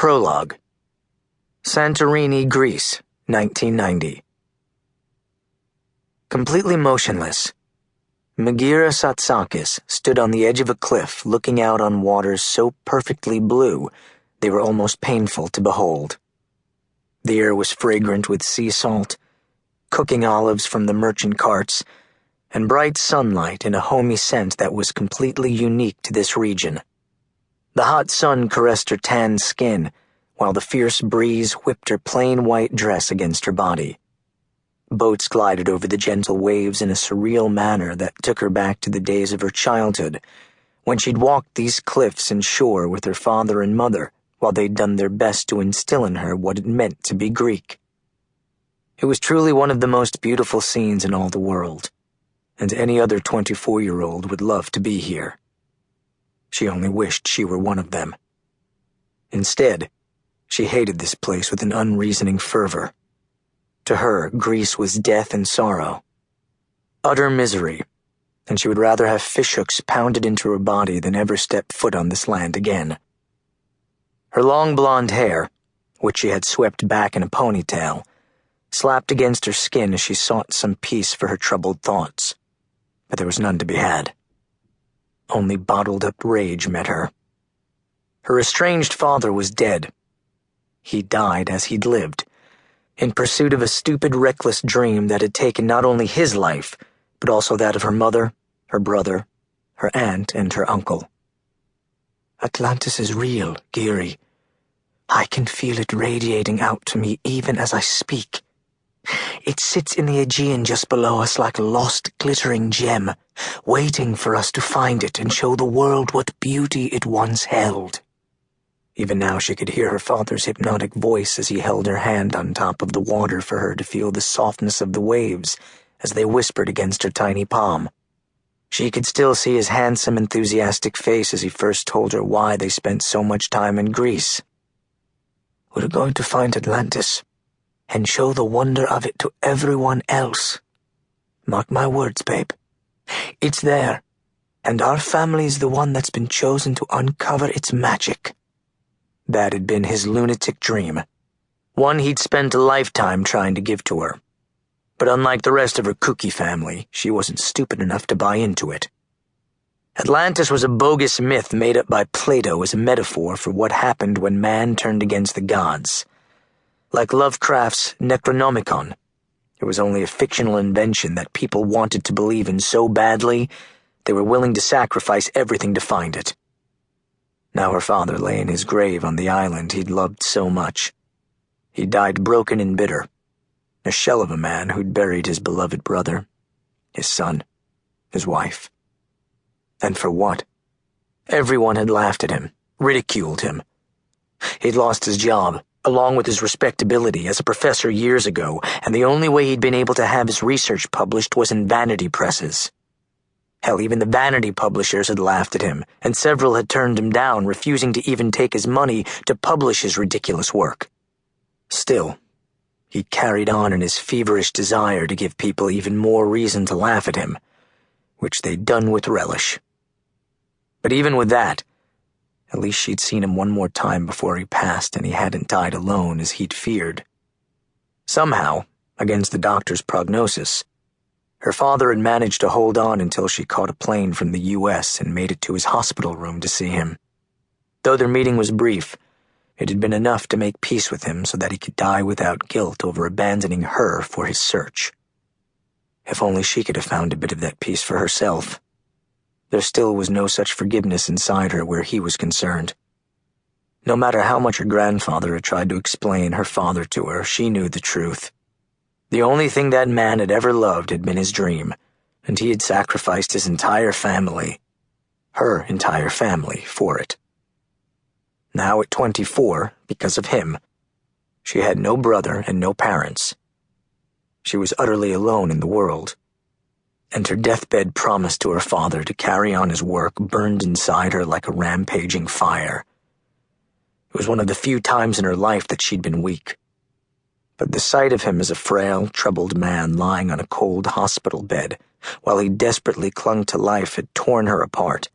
Prologue. Santorini, Greece, 1990. Completely motionless, Megeara Kafieri stood on the edge of a cliff looking out on waters so perfectly blue they were almost painful to behold. The air was fragrant with sea salt, cooking olives from the merchant carts, and bright sunlight in a homey scent that was completely unique to this region. The hot sun caressed her tanned skin, while the fierce breeze whipped her plain white dress against her body. Boats glided over the gentle waves in a surreal manner that took her back to the days of her childhood, when she'd walked these cliffs and shore with her father and mother, while they'd done their best to instill in her what it meant to be Greek. It was truly one of the most beautiful scenes in all the world, and any other 24-year-old would love to be here. She only wished she were one of them. Instead, she hated this place with an unreasoning fervor. To her, Greece was death and sorrow, utter misery, and she would rather have fishhooks pounded into her body than ever step foot on this land again. Her long blonde hair, which she had swept back in a ponytail, slapped against her skin as she sought some peace for her troubled thoughts, but there was none to be had. Only bottled-up rage met her. Her estranged father was dead. He died as he'd lived, in pursuit of a stupid, reckless dream that had taken not only his life, but also that of her mother, her brother, her aunt, and her uncle. Atlantis is real, Geary. I can feel it radiating out to me even as I speak. It sits in the Aegean just below us like a lost, glittering gem, waiting for us to find it and show the world what beauty it once held. Even now she could hear her father's hypnotic voice as he held her hand on top of the water for her to feel the softness of the waves as they whispered against her tiny palm. She could still see his handsome, enthusiastic face as he first told her why they spent so much time in Greece. We're going to find Atlantis and show the wonder of it to everyone else. Mark my words, babe. It's there, and our family's the one that's been chosen to uncover its magic. That had been his lunatic dream, one he'd spent a lifetime trying to give to her. But unlike the rest of her kooky family, she wasn't stupid enough to buy into it. Atlantis was a bogus myth made up by Plato as a metaphor for what happened when man turned against the gods. Like Lovecraft's Necronomicon, it was only a fictional invention that people wanted to believe in so badly they were willing to sacrifice everything to find it. Now her father lay in his grave on the island he'd loved so much. He died broken and bitter, a shell of a man who'd buried his beloved brother, his son, his wife. And for what? Everyone had laughed at him, ridiculed him. He'd lost his job, along with his respectability as a professor years ago, and the only way he'd been able to have his research published was in vanity presses. Hell, even the vanity publishers had laughed at him, and several had turned him down, refusing to even take his money to publish his ridiculous work. Still, he carried on in his feverish desire to give people even more reason to laugh at him, which they'd done with relish. But even with that, at least she'd seen him one more time before he passed, and he hadn't died alone as he'd feared. Somehow, against the doctor's prognosis, her father had managed to hold on until she caught a plane from the U.S. and made it to his hospital room to see him. Though their meeting was brief, it had been enough to make peace with him so that he could die without guilt over abandoning her for his search. If only she could have found a bit of that peace for herself. There still was no such forgiveness inside her where he was concerned. No matter how much her grandfather had tried to explain her father to her, she knew the truth. The only thing that man had ever loved had been his dream, and he had sacrificed his entire family, her entire family, for it. Now at 24, because of him, she had no brother and no parents. She was utterly alone in the world, and her deathbed promise to her father to carry on his work burned inside her like a rampaging fire. It was one of the few times in her life that she'd been weak. But the sight of him as a frail, troubled man lying on a cold hospital bed, while he desperately clung to life, had torn her apart.